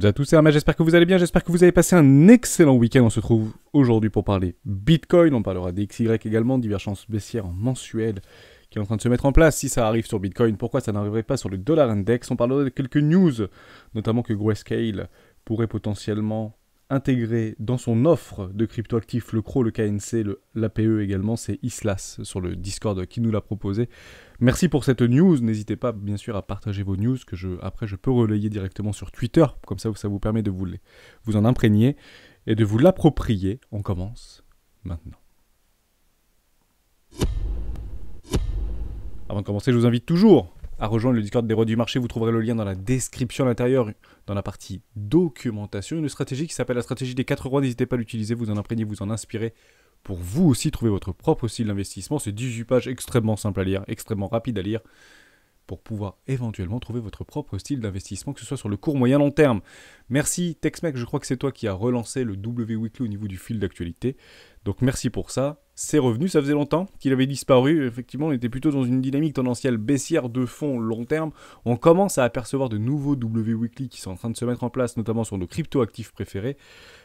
toutes et à tous, c'est Hermès, j'espère que vous allez bien, j'espère que vous avez passé un excellent week-end. On se trouve aujourd'hui pour parler Bitcoin, on parlera d'XY également, divergence baissière en mensuel qui est en train de se mettre en place. Si ça arrive sur Bitcoin, pourquoi ça n'arriverait pas sur le dollar index? On parlera de quelques news, notamment que Grayscale pourrait potentiellement intégrer dans son offre de cryptoactifs le CRO, le KNC, l'APE également. C'est Islas sur le Discord qui nous l'a proposé. Merci pour cette news. N'hésitez pas bien sûr à partager vos news que après je peux relayer directement sur Twitter. Comme ça vous permet de vous en imprégner et de vous l'approprier. On commence maintenant. Avant de commencer, je vous invite toujours à rejoindre le Discord des rois du marché. Vous trouverez le lien dans la description à l'intérieur, dans la partie documentation. Une stratégie qui s'appelle la stratégie des 4 rois. N'hésitez pas à l'utiliser, vous en imprégner, vous en inspirer pour vous aussi trouver votre propre style d'investissement. C'est 18 pages extrêmement simple à lire, extrêmement rapide à lire, pour pouvoir éventuellement trouver votre propre style d'investissement, que ce soit sur le court, moyen, long terme. Merci Texmec, je crois que c'est toi qui as relancé le W Weekly au niveau du fil d'actualité. Donc merci pour ça. C'est revenu, ça faisait longtemps qu'il avait disparu. Effectivement, on était plutôt dans une dynamique tendancielle baissière de fond long terme. On commence à apercevoir de nouveaux W Weekly qui sont en train de se mettre en place, notamment sur nos crypto-actifs préférés.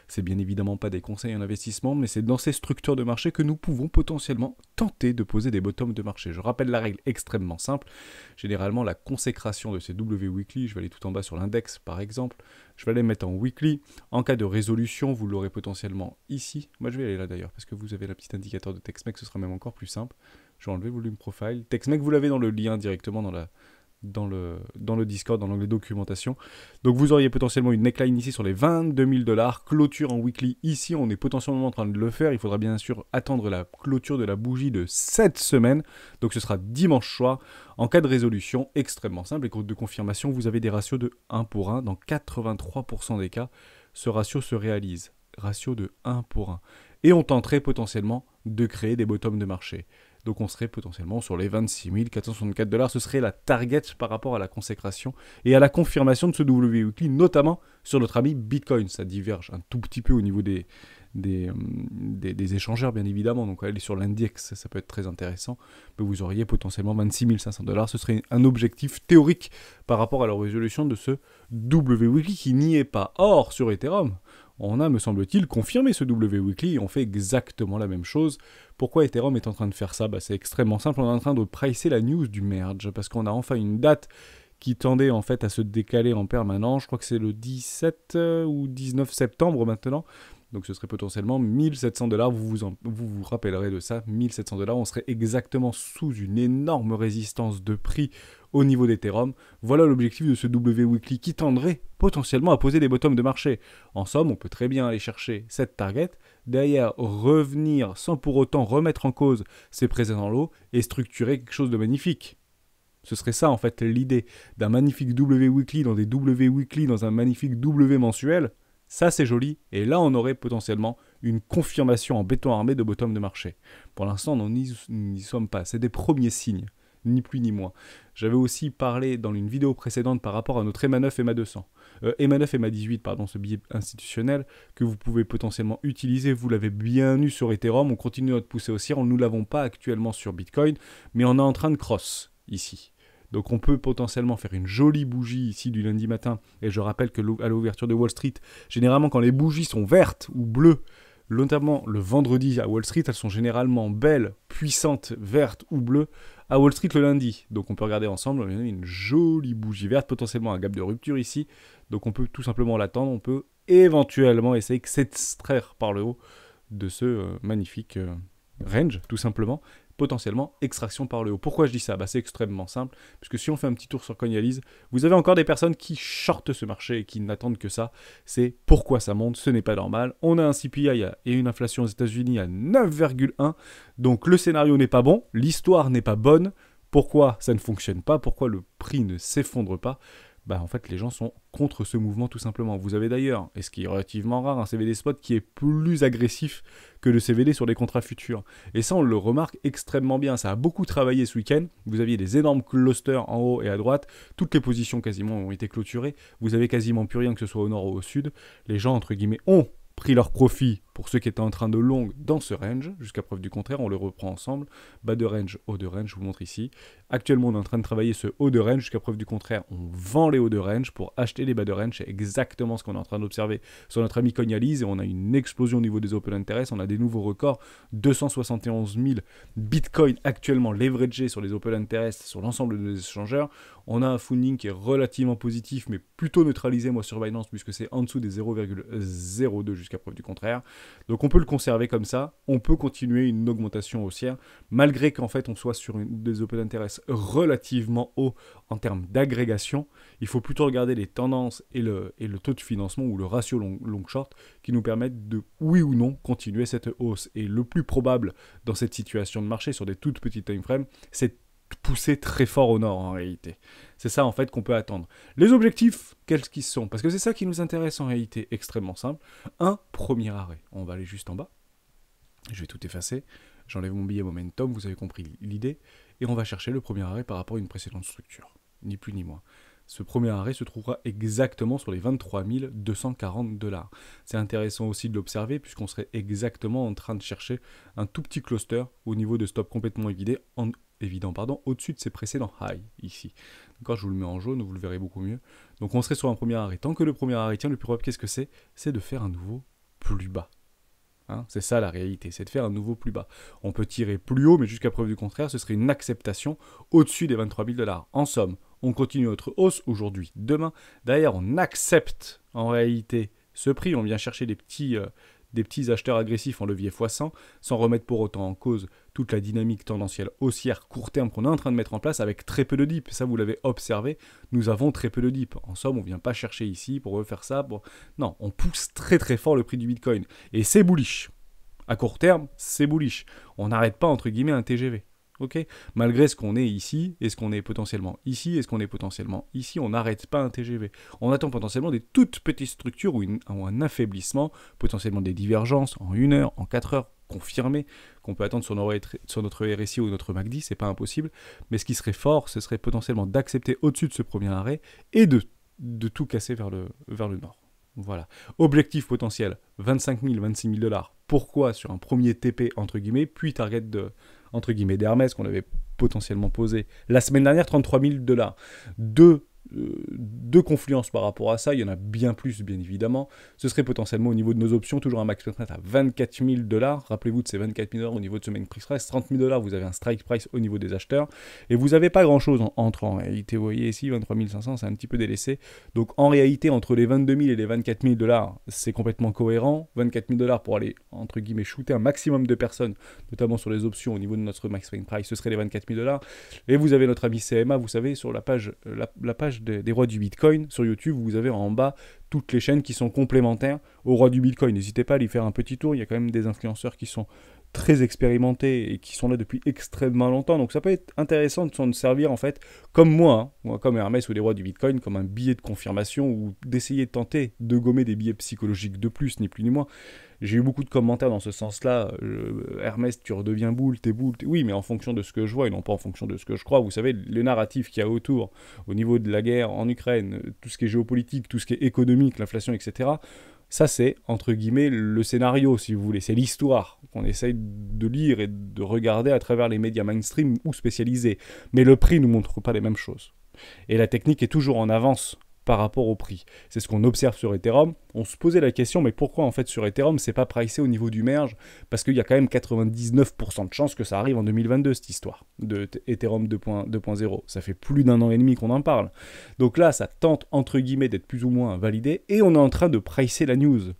C'est bien évidemment pas des conseils en investissement, mais c'est dans ces structures de marché que nous pouvons potentiellement tenter de poser des bottoms de marché. Je rappelle la règle extrêmement simple. Généralement, la consécration de ces W Weekly, je vais aller tout en bas sur l'index par exemple, je vais aller mettre en weekly. En cas de résolution, vous l'aurez potentiellement ici. Moi, je vais aller là d'ailleurs, parce que vous avez la petite indicateur de Texmec, ce sera même encore plus simple. Je vais enlever Volume Profile. Texmec, vous l'avez dans le lien directement dans le Discord, dans l'onglet documentation. Donc vous auriez potentiellement une neckline ici sur les 22 000 $, clôture en weekly ici, on est potentiellement en train de le faire. Il faudra bien sûr attendre la clôture de la bougie de cette semaine, donc ce sera dimanche soir. En cas de résolution, extrêmement simple, et de confirmation, vous avez des ratios de 1 pour 1. Dans 83% des cas, ce ratio se réalise. Ratio de 1 pour 1. Et on tenterait potentiellement de créer des bottoms de marché. Donc on serait potentiellement sur les 26 464 $. Ce serait la target par rapport à la consécration et à la confirmation de ce W Weekly, notamment sur notre ami Bitcoin. Ça diverge un tout petit peu au niveau des échangeurs, bien évidemment. Donc aller sur l'index, ça peut être très intéressant. Mais vous auriez potentiellement 26 500 $. Ce serait un objectif théorique par rapport à la résolution de ce W Weekly qui n'y est pas. Or, sur Ethereum, on a, me semble-t-il, confirmé ce W Weekly et on fait exactement la même chose. Pourquoi Ethereum est en train de faire ça? C'est extrêmement simple, on est en train de pricer la news du merge, parce qu'on a enfin une date qui tendait en fait à se décaler en permanence. Je crois que c'est le 17 ou 19 septembre maintenant. Donc ce serait potentiellement 1700 $, vous vous rappellerez de ça, 1700 $, on serait exactement sous une énorme résistance de prix au niveau d'Ethereum. Voilà l'objectif de ce W Weekly qui tendrait potentiellement à poser des bottoms de marché. En somme, on peut très bien aller chercher cette target, derrière revenir sans pour autant remettre en cause ses précédents lots et structurer quelque chose de magnifique. Ce serait ça en fait l'idée d'un magnifique W Weekly dans des W Weekly dans un magnifique W mensuel. Ça c'est joli, et là on aurait potentiellement une confirmation en béton armé de bottom de marché. Pour l'instant nous n'y sommes pas, c'est des premiers signes, ni plus ni moins. J'avais aussi parlé dans une vidéo précédente par rapport à notre EMA9 EMA200. EMA9 EMA18, pardon, ce billet institutionnel que vous pouvez potentiellement utiliser, vous l'avez bien eu sur Ethereum, on continue notre poussée haussière, nous ne l'avons pas actuellement sur Bitcoin, mais on est en train de cross ici. Donc on peut potentiellement faire une jolie bougie ici du lundi matin. Et je rappelle que à l'ouverture de Wall Street, généralement quand les bougies sont vertes ou bleues, notamment le vendredi à Wall Street, elles sont généralement belles, puissantes, vertes ou bleues à Wall Street le lundi. Donc on peut regarder ensemble une jolie bougie verte, potentiellement un gap de rupture ici. Donc on peut tout simplement l'attendre, on peut éventuellement essayer de s'extraire par le haut de ce magnifique range, tout simplement. Potentiellement extraction par le haut. Pourquoi je dis ça? C'est extrêmement simple, puisque si on fait un petit tour sur Coinalyse, vous avez encore des personnes qui shortent ce marché et qui n'attendent que ça. C'est pourquoi ça monte, ce n'est pas normal. On a un CPI et une inflation aux États-Unis à 9,1, donc le scénario n'est pas bon, l'histoire n'est pas bonne. Pourquoi ça ne fonctionne pas? Pourquoi le prix ne s'effondre pas? En fait, les gens sont contre ce mouvement tout simplement. Vous avez d'ailleurs, et ce qui est relativement rare, un CVD spot qui est plus agressif que le CVD sur les contrats futurs. Et ça, on le remarque extrêmement bien. Ça a beaucoup travaillé ce week-end. Vous aviez des énormes clusters en haut et à droite. Toutes les positions quasiment ont été clôturées. Vous avez quasiment plus rien, que ce soit au nord ou au sud. Les gens, entre guillemets, ont pris leur profit pour ceux qui étaient en train de long dans ce range, jusqu'à preuve du contraire, on le reprend ensemble, bas de range, haut de range, je vous montre ici. Actuellement, on est en train de travailler ce haut de range, jusqu'à preuve du contraire, on vend les hauts de range pour acheter les bas de range, c'est exactement ce qu'on est en train d'observer sur notre ami Coinalyse, et on a une explosion au niveau des open interest, on a des nouveaux records, 271 000 bitcoins actuellement leveragés sur les open interest, sur l'ensemble des échangeurs. On a un funding qui est relativement positif, mais plutôt neutralisé, moi, sur Binance, puisque c'est en dessous des 0,02 jusqu'à preuve du contraire. Donc on peut le conserver comme ça, on peut continuer une augmentation haussière, malgré qu'en fait on soit sur des open interest relativement hauts en termes d'agrégation. Il faut plutôt regarder les tendances et le taux de financement ou le ratio long-short qui nous permettent de, oui ou non, continuer cette hausse. Et le plus probable dans cette situation de marché, sur des toutes petites time frames, c'est pousser très fort au nord en réalité. C'est ça en fait qu'on peut attendre. Les objectifs, quels qu'ils sont? Parce que c'est ça qui nous intéresse en réalité, extrêmement simple. Un premier arrêt. On va aller juste en bas. Je vais tout effacer. J'enlève mon billet momentum, vous avez compris l'idée. Et on va chercher le premier arrêt par rapport à une précédente structure. Ni plus ni moins. Ce premier arrêt se trouvera exactement sur les 23 240 $. C'est intéressant aussi de l'observer puisqu'on serait exactement en train de chercher un tout petit cluster au niveau de stop complètement évident, au-dessus de ses précédents highs, ici. D'accord, je vous le mets en jaune, vous le verrez beaucoup mieux. Donc on serait sur un premier arrêt. Tant que le premier arrêt tient, le plus probable, qu'est-ce que c'est? C'est de faire un nouveau plus bas. Hein, c'est ça la réalité, c'est de faire un nouveau plus bas. On peut tirer plus haut, mais jusqu'à preuve du contraire, ce serait une acceptation au-dessus des 23 000 $. En somme, on continue notre hausse aujourd'hui, demain. D'ailleurs, on accepte en réalité ce prix, on vient chercher des petits acheteurs agressifs en levier x100, sans remettre pour autant en cause toute la dynamique tendancielle haussière court terme qu'on est en train de mettre en place avec très peu de dip. Ça, vous l'avez observé, nous avons très peu de dip. En somme, on ne vient pas chercher ici pour refaire ça. Non, on pousse très très fort le prix du Bitcoin. Et c'est bullish. À court terme, c'est bullish. On n'arrête pas, entre guillemets, un TGV. Okay, malgré ce qu'on est ici, et ce qu'on est potentiellement ici, et ce qu'on est potentiellement ici, on n'arrête pas un TGV. On attend potentiellement des toutes petites structures ou un affaiblissement, potentiellement des divergences en 1 heure, en 4 heures, confirmées, qu'on peut attendre sur notre RSI ou notre MACD, c'est pas impossible. Mais ce qui serait fort, ce serait potentiellement d'accepter au-dessus de ce premier arrêt et de tout casser vers le nord. Voilà. Objectif potentiel, 25 000, 26 000 $. Pourquoi sur un premier TP, entre guillemets, puis target entre guillemets d'Hermès qu'on avait potentiellement posé la semaine dernière, 33 000 $. Deux confluences par rapport à ça, il y en a bien plus bien évidemment. Ce serait potentiellement au niveau de nos options, toujours un max net à 24 000 $. Rappelez-vous de ces 24 000 $ au niveau de ce main price, 30 000 $, vous avez un strike price au niveau des acheteurs, et vous n'avez pas grand-chose en entrant. En réalité, vous voyez ici, 23 500, c'est un petit peu délaissé. Donc en réalité, entre les 22 000 et les 24 000 $, c'est complètement cohérent. 24 000 $ pour aller, entre guillemets, shooter un maximum de personnes, notamment sur les options au niveau de notre max price, ce serait les 24 000 $. Et vous avez notre ami CMA, vous savez, sur la page des rois du Bitcoin sur YouTube, vous avez en bas toutes les chaînes qui sont complémentaires aux rois du Bitcoin. N'hésitez pas à y faire un petit tour, il y a quand même des influenceurs qui sont très expérimentés et qui sont là depuis extrêmement longtemps. Donc ça peut être intéressant de s'en servir en fait, comme moi, comme Hermès ou les rois du Bitcoin, comme un billet de confirmation ou d'essayer de tenter de gommer des billets psychologiques de plus, ni plus ni moins. J'ai eu beaucoup de commentaires dans ce sens-là. Hermès, tu redeviens boule, t'es boule. Oui, mais en fonction de ce que je vois et non pas en fonction de ce que je crois. Vous savez, les narratifs qu'il y a autour, au niveau de la guerre en Ukraine, tout ce qui est géopolitique, tout ce qui est économique, l'inflation, etc., ça, c'est, entre guillemets, le scénario, si vous voulez. C'est l'histoire qu'on essaye de lire et de regarder à travers les médias mainstream ou spécialisés. Mais le prix ne nous montre pas les mêmes choses. Et la technique est toujours en avance par rapport au prix. C'est ce qu'on observe sur Ethereum. On se posait la question, mais pourquoi en fait sur Ethereum, c'est pas pricé au niveau du merge? Parce qu'il y a quand même 99% de chances que ça arrive en 2022, cette histoire de Ethereum 2.0. Ça fait plus d'1 an et demi qu'on en parle. Donc là, ça tente, entre guillemets, d'être plus ou moins validé, et on est en train de pricer la news.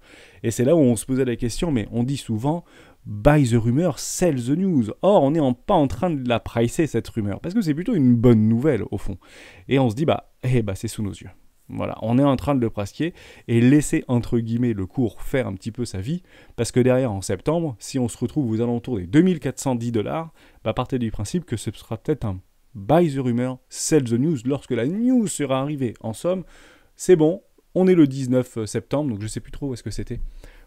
Et c'est là où on se posait la question, mais on dit souvent... Buy the rumor, sell the news. Or, on n'est pas en train de la pricer, cette rumeur, parce que c'est plutôt une bonne nouvelle, au fond. Et on se dit, c'est sous nos yeux. Voilà, on est en train de le pratiquer et laisser, entre guillemets, le cours faire un petit peu sa vie, parce que derrière, en septembre, si on se retrouve aux alentours des 2410 $, partez du principe que ce sera peut-être un buy the rumor, sell the news, lorsque la news sera arrivée. En somme, c'est bon, on est le 19 septembre, donc je ne sais plus trop où est-ce que c'était.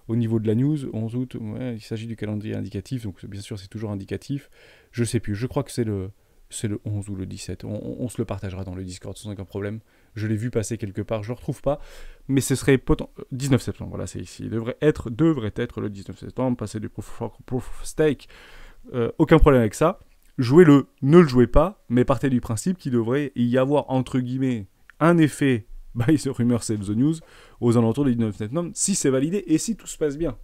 Au niveau de la news, 11 août, ouais, il s'agit du calendrier indicatif, donc bien sûr c'est toujours indicatif. Je ne sais plus, je crois que c'est le c'est le 11 ou le 17. On se le partagera dans le Discord sans aucun problème. Je l'ai vu passer quelque part, je ne le retrouve pas. Mais ce serait 19 septembre, voilà, c'est ici. Il devrait être le 19 septembre, passer du Proof of Stake. Aucun problème avec ça. Jouez-le, ne le jouez pas, mais partez du principe qu'il devrait y avoir, entre guillemets, un effet by the rumor save the news aux alentours du 19 septembre, si c'est validé et si tout se passe bien.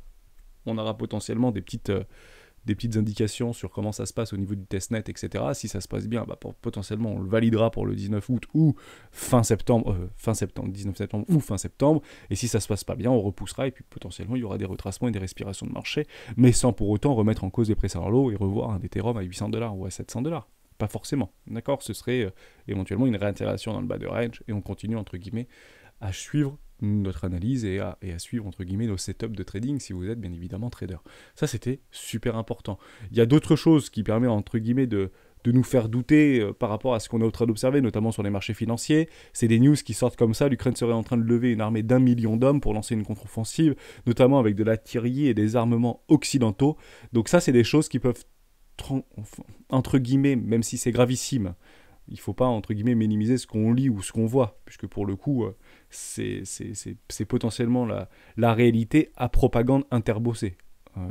On aura potentiellement des petites indications sur comment ça se passe au niveau du testnet, etc. Si ça se passe bien, potentiellement on le validera pour le 19 août ou fin septembre, 19 septembre ou fin septembre. Et si ça se passe pas bien, on repoussera et puis potentiellement il y aura des retracements et des respirations de marché, mais sans pour autant remettre en cause les précédents lots et revoir un Ethereum à $800 ou à $700. Pas forcément, d'accord. Ce serait éventuellement une réintégration dans le bas de range et on continue entre guillemets à suivre notre analyse et à suivre entre guillemets nos setups de trading si vous êtes bien évidemment trader. Ça c'était super important. Il y a d'autres choses qui permettent entre guillemets de nous faire douter par rapport à ce qu'on est en train d'observer, notamment sur les marchés financiers. C'est des news qui sortent comme ça, l'Ukraine serait en train de lever une armée d'1 million d'hommes pour lancer une contre-offensive, notamment avec de l'artillerie et des armements occidentaux. Donc ça c'est des choses qui peuvent, entre guillemets, même si c'est gravissime, il ne faut pas, entre guillemets, minimiser ce qu'on lit ou ce qu'on voit, puisque pour le coup, c'est potentiellement la réalité à propagande interbossée.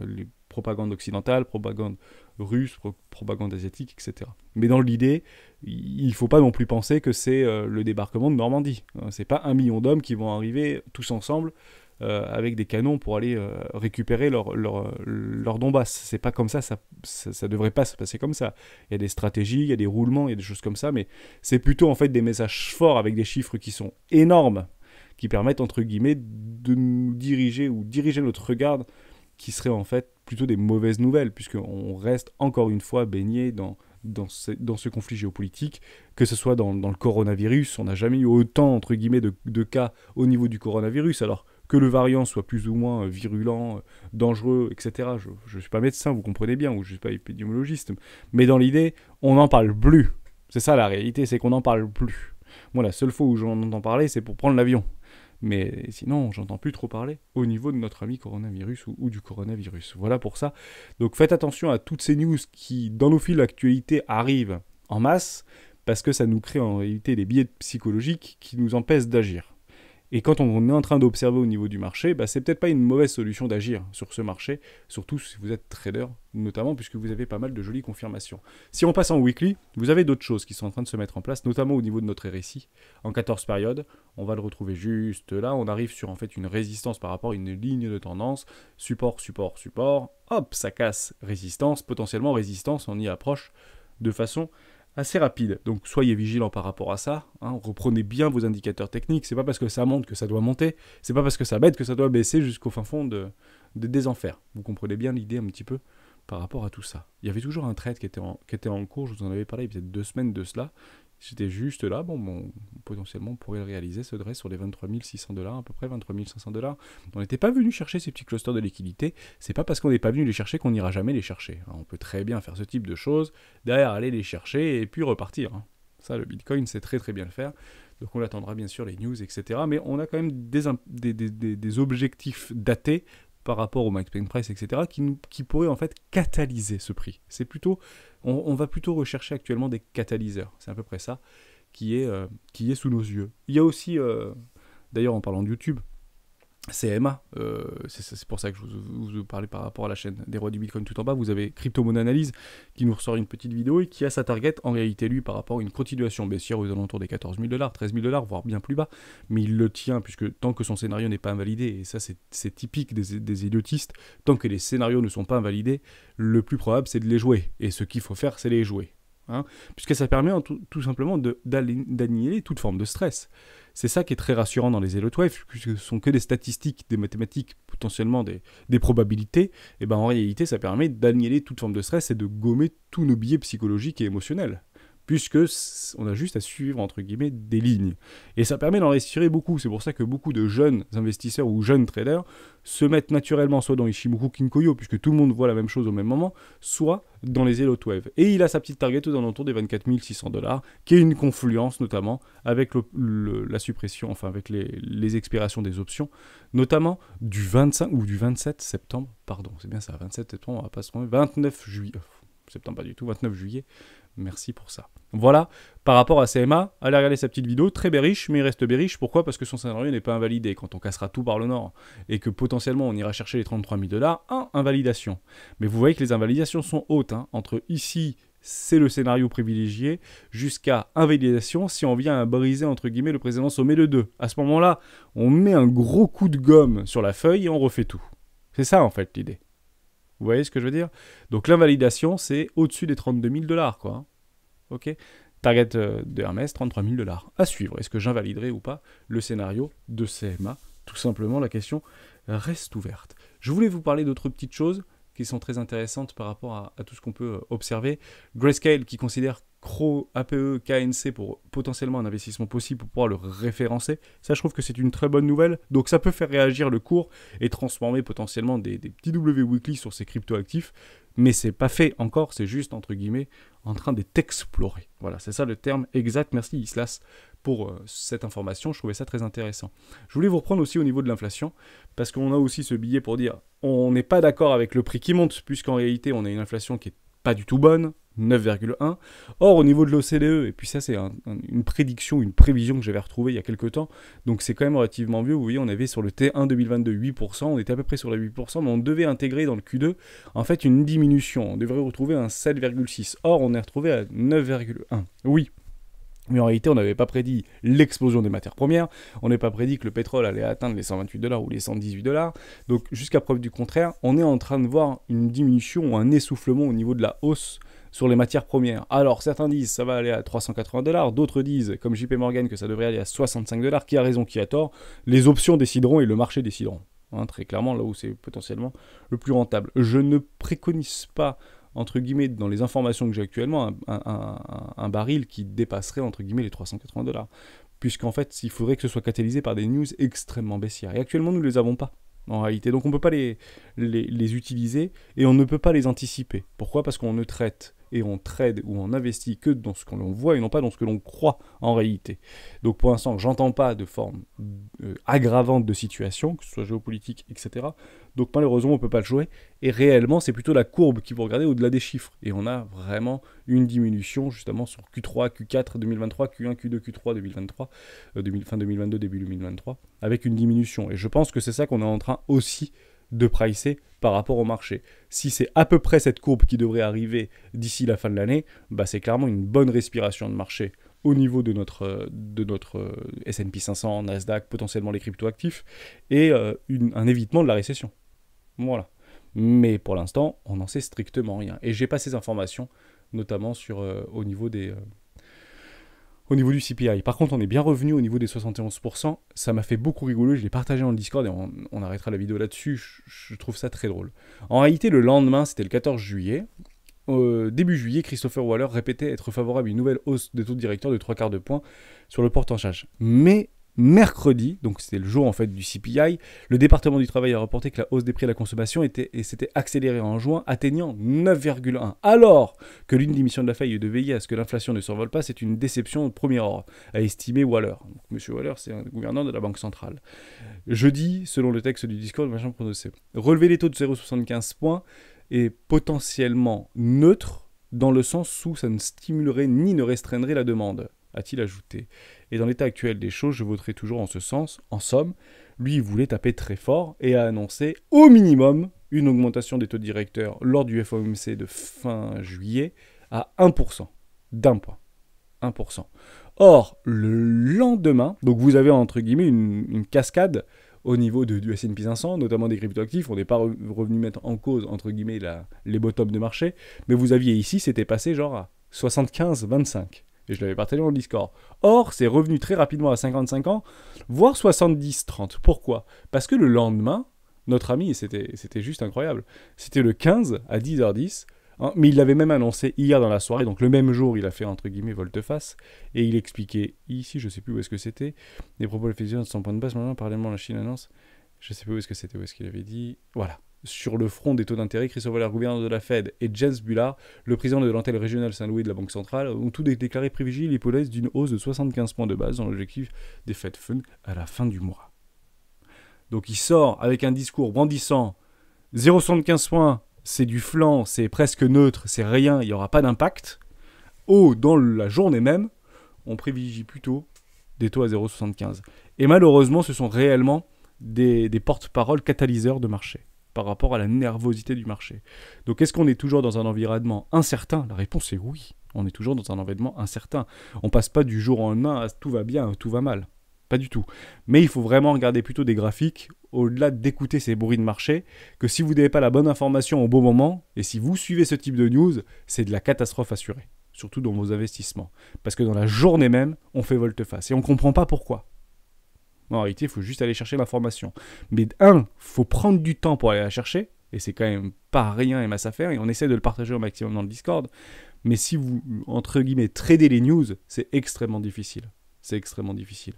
Les propagandes occidentales, propagande russe, propagande asiatique, etc. Mais dans l'idée, il ne faut pas non plus penser que c'est le débarquement de Normandie. Ce n'est pas 1 million d'hommes qui vont arriver tous ensemble avec des canons pour aller récupérer leur Donbass. C'est pas comme ça, ça devrait pas se passer comme ça. Il y a des stratégies, il y a des roulements, il y a des choses comme ça, mais c'est plutôt en fait des messages forts avec des chiffres qui sont énormes, qui permettent entre guillemets de nous diriger ou diriger notre regard, qui seraient en fait plutôt des mauvaises nouvelles, puisqu'on reste encore une fois baigné dans ce conflit géopolitique, que ce soit dans le coronavirus. On n'a jamais eu autant entre guillemets de cas au niveau du coronavirus, alors que le variant soit plus ou moins virulent, dangereux, etc. Je ne suis pas médecin, vous comprenez bien, ou je ne suis pas épidémiologiste, mais dans l'idée, on n'en parle plus. C'est ça la réalité, c'est qu'on n'en parle plus. Moi, la seule fois où j'en entends parler, c'est pour prendre l'avion. Mais sinon, j'entends plus trop parler au niveau de notre ami coronavirus ou du coronavirus. Voilà pour ça. Donc faites attention à toutes ces news qui, dans nos fils d'actualité, arrivent en masse, parce que ça nous crée en réalité des biais psychologiques qui nous empêchent d'agir. Et quand on est en train d'observer au niveau du marché, c'est peut-être pas une mauvaise solution d'agir sur ce marché, surtout si vous êtes trader, notamment puisque vous avez pas mal de jolies confirmations. Si on passe en weekly, vous avez d'autres choses qui sont en train de se mettre en place, notamment au niveau de notre RSI. En 14 périodes, on va le retrouver juste là, on arrive sur en fait une résistance par rapport à une ligne de tendance, support, support, support, hop, ça casse, résistance, potentiellement résistance, on y approche de façon assez rapide. Donc soyez vigilants par rapport à ça, reprenez bien vos indicateurs techniques, c'est pas parce que ça monte que ça doit monter, c'est pas parce que ça baisse que ça doit baisser jusqu'au fin fond des enfers. Vous comprenez bien l'idée un petit peu par rapport à tout ça. Il y avait toujours un trade qui était en cours, je vous en avais parlé il y a peut-être 2 semaines de cela, j'étais juste là, potentiellement on pourrait le réaliser, ce dress sur les 23 600 $, à peu près 23 500 $. On n'était pas venu chercher ces petits clusters de liquidité, c'est pas parce qu'on n'est pas venu les chercher qu'on n'ira jamais les chercher. On peut très bien faire ce type de choses, derrière aller les chercher et puis repartir. Ça, le Bitcoin, c'est très très bien le faire. Donc on attendra bien sûr les news, etc. Mais on a quand même des objectifs datés par rapport au max pain price, etc., qui pourraient en fait catalyser ce prix. C'est plutôt, on va plutôt rechercher actuellement des catalyseurs. C'est à peu près ça qui est sous nos yeux. Il y a aussi, d'ailleurs en parlant de YouTube, CMA, c'est pour ça que je vous parlais par rapport à la chaîne des rois du Bitcoin tout en bas, vous avez Crypto Money Analyse qui nous ressort une petite vidéo et qui a sa target en réalité lui par rapport à une continuation baissière aux alentours des 14 000 $, 13 000 $, voire bien plus bas, mais il le tient puisque tant que son scénario n'est pas invalidé, et ça c'est typique des idiotistes, tant que les scénarios ne sont pas invalidés, le plus probable c'est de les jouer, et ce qu'il faut faire c'est les jouer. Puisque ça permet tout simplement d'annihiler toute forme de stress. C'est ça qui est très rassurant dans les Zero Wave, puisque ce sont que des statistiques, des mathématiques, potentiellement des probabilités, et en réalité ça permet d'annihiler toute forme de stress et de gommer tous nos biais psychologiques et émotionnels. Puisque on a juste à suivre, entre guillemets, des lignes. Et ça permet d'en respirer beaucoup. C'est pour ça que beaucoup de jeunes investisseurs ou jeunes traders se mettent naturellement soit dans Ishimoku Kinkoyo, puisque tout le monde voit la même chose au même moment, soit dans les Elot Wave. Et il a sa petite target aux alentours des 24 600 $, qui est une confluence notamment avec la suppression, enfin avec les expirations des options, notamment du 25 ou du 27 septembre, pardon, c'est bien ça, 27 septembre, on va pas se tromper, 29 juillet. septembre pas du tout, 29 juillet. Merci pour ça. Voilà, par rapport à CMA, allez regarder sa petite vidéo, très bearish, mais il reste bearish. Pourquoi? Parce que son scénario n'est pas invalidé. Quand on cassera tout par le nord et que potentiellement on ira chercher les 33 000 $, invalidation. Mais vous voyez que les invalidations sont hautes. Entre ici, c'est le scénario privilégié, jusqu'à invalidation si on vient à briser, entre guillemets, le précédent sommet de 2. À ce moment-là, on met un gros coup de gomme sur la feuille et on refait tout. C'est ça, en fait, l'idée. Vous voyez ce que je veux dire? Donc l'invalidation, c'est au-dessus des 32 000 $, quoi. Ok? Target de Hermès, 33 000 $. À suivre. Est-ce que j'invaliderai ou pas le scénario de CMA? Tout simplement, la question reste ouverte. Je voulais vous parler d'autres petites choses qui sont très intéressantes par rapport à tout ce qu'on peut observer. Grayscale qui considère CRO, APE, KNC pour potentiellement un investissement possible pour pouvoir le référencer. Ça, je trouve que c'est une très bonne nouvelle. Donc ça peut faire réagir le cours et transformer potentiellement des petits W weekly sur ces crypto-actifs. Mais c'est pas fait encore, c'est juste, entre guillemets, en train d'être exploré. Voilà, c'est ça le terme exact. Merci Islas pour cette information, je trouvais ça très intéressant. Je voulais vous reprendre aussi au niveau de l'inflation, parce qu'on a aussi ce billet pour dire on n'est pas d'accord avec le prix qui monte, puisqu'en réalité on a une inflation qui est pas du tout bonne, 9,1. Or, au niveau de l'OCDE, et puis ça c'est une prédiction, une prévision que j'avais retrouvée il y a quelques temps, donc c'est quand même relativement vieux, vous voyez, on avait sur le T1 2022 8%, on était à peu près sur les 8%, mais on devait intégrer dans le Q2, en fait, une diminution, on devrait retrouver un 7,6. Or, on est retrouvé à 9,1. Oui. Mais en réalité, on n'avait pas prédit l'explosion des matières premières, on n'avait pas prédit que le pétrole allait atteindre les 128 $ ou les 118 $. Donc, jusqu'à preuve du contraire, on est en train de voir une diminution ou un essoufflement au niveau de la hausse sur les matières premières. Alors, certains disent ça va aller à 380 $, d'autres disent, comme JP Morgan, que ça devrait aller à 65 $. Qui a raison, qui a tort? Les options décideront et le marché décideront. Très clairement, là où c'est potentiellement le plus rentable. Je ne préconise pas, entre guillemets, dans les informations que j'ai actuellement, un baril qui dépasserait, entre guillemets, les 380 $. Puisqu'en fait, il faudrait que ce soit catalysé par des news extrêmement baissières. Et actuellement, nous ne les avons pas, en réalité. Donc, on ne peut pas les utiliser et on ne peut pas les anticiper. Pourquoi? Parce qu'on ne traite et on trade ou on investit que dans ce que l'on voit et non pas dans ce que l'on croit en réalité. Donc pour l'instant, j'entends pas de forme aggravante de situation, que ce soit géopolitique, etc. Donc malheureusement, on ne peut pas le jouer. Et réellement, c'est plutôt la courbe qui vous regardez au-delà des chiffres. Et on a vraiment une diminution justement sur Q3, Q4 2023, Q1, Q2, Q3 2023, fin 2022, début 2023, avec une diminution. Et je pense que c'est ça qu'on est en train aussi de pricer par rapport au marché. Si c'est à peu près cette courbe qui devrait arriver d'ici la fin de l'année, bah c'est clairement une bonne respiration de marché au niveau de notre S&P 500, Nasdaq, potentiellement les cryptoactifs, et un évitement de la récession. Voilà. Mais pour l'instant, on n'en sait strictement rien. Et j'ai pas ces informations, notamment au niveau du CPI. Par contre, on est bien revenu au niveau des 71%. Ça m'a fait beaucoup rigoler. Je l'ai partagé dans le Discord et on arrêtera la vidéo là-dessus. Je trouve ça très drôle. En réalité, le lendemain, c'était le 14 juillet. Début juillet, Christopher Waller répétait être favorable à une nouvelle hausse des taux directeurs de 3/4 de point sur le porte-en-charge. Mais mercredi, donc c'était le jour en fait du CPI, le département du travail a reporté que la hausse des prix à la consommation s'était accélérée en juin, atteignant 9,1. Alors que l'une des missions de la FED est de veiller à ce que l'inflation ne s'envole pas, c'est une déception de premier ordre, a estimé Waller. Donc, Monsieur Waller, c'est un gouverneur de la Banque centrale. Jeudi, selon le texte du Discord, machin prononcé, relever les taux de 0,75 points est potentiellement neutre dans le sens où ça ne stimulerait ni ne restreindrait la demande, a-t-il ajouté. Et dans l'état actuel des choses, je voterai toujours en ce sens. En somme, lui, il voulait taper très fort et a annoncé au minimum une augmentation des taux directeurs lors du FOMC de fin juillet à 1%, d'un point. 1%. Or, le lendemain, donc vous avez entre guillemets une cascade au niveau du S&P 500, notamment des cryptoactifs. On n'est pas revenu mettre en cause, entre guillemets, les bottoms de marché, mais vous aviez ici, c'était passé genre à 75-25. Et je l'avais partagé dans le Discord. Or, c'est revenu très rapidement à 55 ans, voire 70-30. Pourquoi? Parce que le lendemain, notre ami, et c'était juste incroyable, c'était le 15 à 10h10, mais il l'avait même annoncé hier dans la soirée, donc le même jour, il a fait, entre guillemets, volte-face, et il expliquait, ici, je ne sais plus où est-ce que c'était, les propos de la Fédération de son point de base, maintenant, parallèlement, la Chine annonce, je ne sais plus où est-ce que c'était, où est-ce qu'il avait dit, voilà. Sur le front des taux d'intérêt, Christopher Waller, gouverneur de la Fed, et James Bullard, le président de l'antenne régionale Saint-Louis de la Banque centrale, ont tous déclaré privilégier l'hypothèse d'une hausse de 75 points de base dans l'objectif des Fed Funds à la fin du mois. Donc il sort avec un discours brandissant 0,75 points c'est du flanc, c'est presque neutre, c'est rien, il n'y aura pas d'impact. Haut, dans la journée même, on privilégie plutôt des taux à 0,75. Et malheureusement, ce sont réellement des porte-paroles catalyseurs de marché par rapport à la nervosité du marché. Donc est-ce qu'on est toujours dans un environnement incertain? La réponse est oui. On est toujours dans un environnement incertain. On passe pas du jour au lendemain à tout va bien, tout va mal. Pas du tout. Mais il faut vraiment regarder plutôt des graphiques, au-delà d'écouter ces bruits de marché, que si vous n'avez pas la bonne information au bon moment, et si vous suivez ce type de news, c'est de la catastrophe assurée. Surtout dans vos investissements. Parce que dans la journée même, on fait volte-face. Et on ne comprend pas pourquoi. En réalité, il faut juste aller chercher l'information. Mais il faut prendre du temps pour aller la chercher, et c'est quand même pas rien et masse à faire, et on essaie de le partager au maximum dans le Discord. Mais si vous, entre guillemets, tradez les news, c'est extrêmement difficile. C'est extrêmement difficile.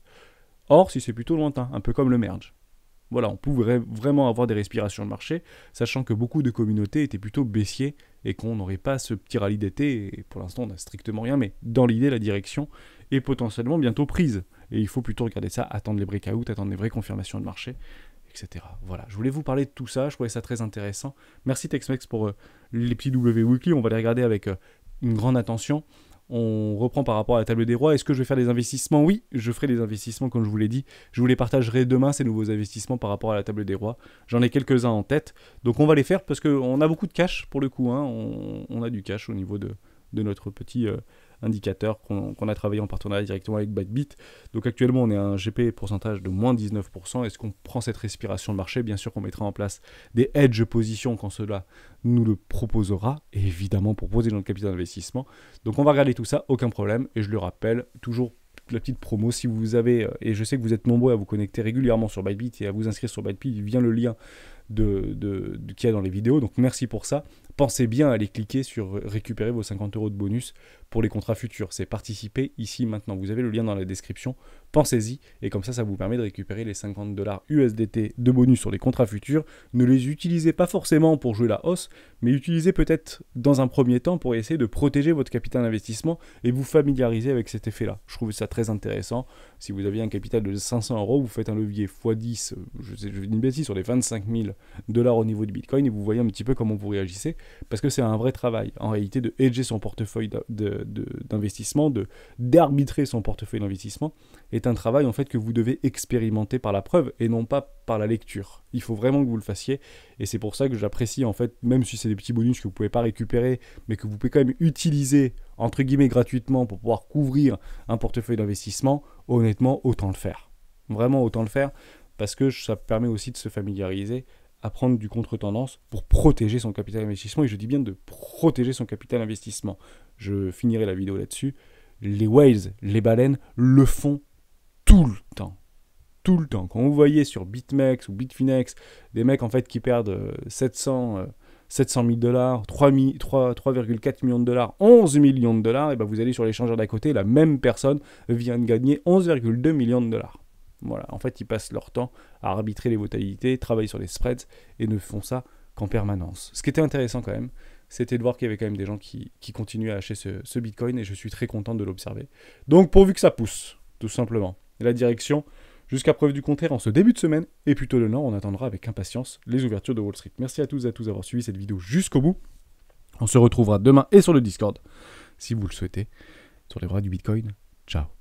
Or, si c'est plutôt lointain, un peu comme le merge. Voilà, on pouvait vraiment avoir des respirations de marché, sachant que beaucoup de communautés étaient plutôt baissiers et qu'on n'aurait pas ce petit rallye d'été, et pour l'instant on n'a strictement rien, mais dans l'idée, la direction est potentiellement bientôt prise. Et il faut plutôt regarder ça, attendre les breakouts, attendre les vraies confirmations de marché, etc. Voilà, je voulais vous parler de tout ça, je trouvais ça très intéressant. Merci Texmex pour les petits W Weekly, on va les regarder avec une grande attention. On reprend par rapport à la table des rois. Est-ce que je vais faire des investissements? Oui, je ferai des investissements comme je vous l'ai dit. Je vous les partagerai demain, ces nouveaux investissements par rapport à la table des rois. J'en ai quelques-uns en tête. Donc on va les faire parce qu'on a beaucoup de cash pour le coup. Hein. On a du cash au niveau de notre petit indicateur qu'on a travaillé en partenariat directement avec Bybit. Donc actuellement on est à un GP pourcentage de moins 19%. Est-ce qu'on prend cette respiration de marché? Bien sûr qu'on mettra en place des hedge positions quand cela nous le proposera, et évidemment pour poser notre capital d'investissement. Donc on va regarder tout ça, aucun problème, et je le rappelle, toujours la petite promo, si vous avez, et je sais que vous êtes nombreux à vous connecter régulièrement sur Bybit et à vous inscrire sur Bybit, il vient le lien qu'il y a dans les vidéos, donc merci pour ça. Pensez bien à aller cliquer sur récupérer vos 50 € de bonus pour les contrats futurs. C'est participer ici maintenant. Vous avez le lien dans la description. Pensez-y et comme ça vous permet de récupérer les 50 $ USDT de bonus sur les contrats futurs. Ne les utilisez pas forcément pour jouer la hausse, mais utilisez peut-être dans un premier temps pour essayer de protéger votre capital d'investissement et vous familiariser avec cet effet-là. Je trouve ça très intéressant. Si vous aviez un capital de 500 €, vous faites un levier x10, je dis une bêtise, sur les 25 000 $ au niveau du Bitcoin et vous voyez un petit peu comment vous réagissez. Parce que c'est un vrai travail, en réalité, de hedger son portefeuille d'investissement, d'arbitrer son portefeuille d'investissement, est un travail en fait que vous devez expérimenter par la preuve et non pas par la lecture. Il faut vraiment que vous le fassiez, et c'est pour ça que j'apprécie en fait, même si c'est des petits bonus que vous ne pouvez pas récupérer, mais que vous pouvez quand même utiliser, entre guillemets, gratuitement pour pouvoir couvrir un portefeuille d'investissement, honnêtement, autant le faire. Vraiment, autant le faire, parce que ça permet aussi de se familiariser à prendre du contre-tendance pour protéger son capital d'investissement, et je dis bien de protéger son capital d'investissement. Je finirai la vidéo là-dessus. Les whales, les baleines, le font tout le temps. Tout le temps. Quand vous voyez sur BitMEX ou Bitfinex des mecs en fait qui perdent 700 000 $, 3,4 millions de $, 11 millions de $, et ben vous allez sur l'échangeur d'à côté, la même personne vient de gagner 11,2 millions de $. Voilà, en fait, ils passent leur temps à arbitrer les volatilités, travailler sur les spreads et ne font ça qu'en permanence. Ce qui était intéressant quand même, c'était de voir qu'il y avait quand même des gens qui continuaient à acheter ce Bitcoin et je suis très content de l'observer. Donc, pourvu que ça pousse, tout simplement. Et la direction, jusqu'à preuve du contraire, en ce début de semaine, et plutôt le nord, on attendra avec impatience les ouvertures de Wall Street. Merci à tous et à tous d'avoir suivi cette vidéo jusqu'au bout. On se retrouvera demain et sur le Discord, si vous le souhaitez, sur les bras du Bitcoin. Ciao.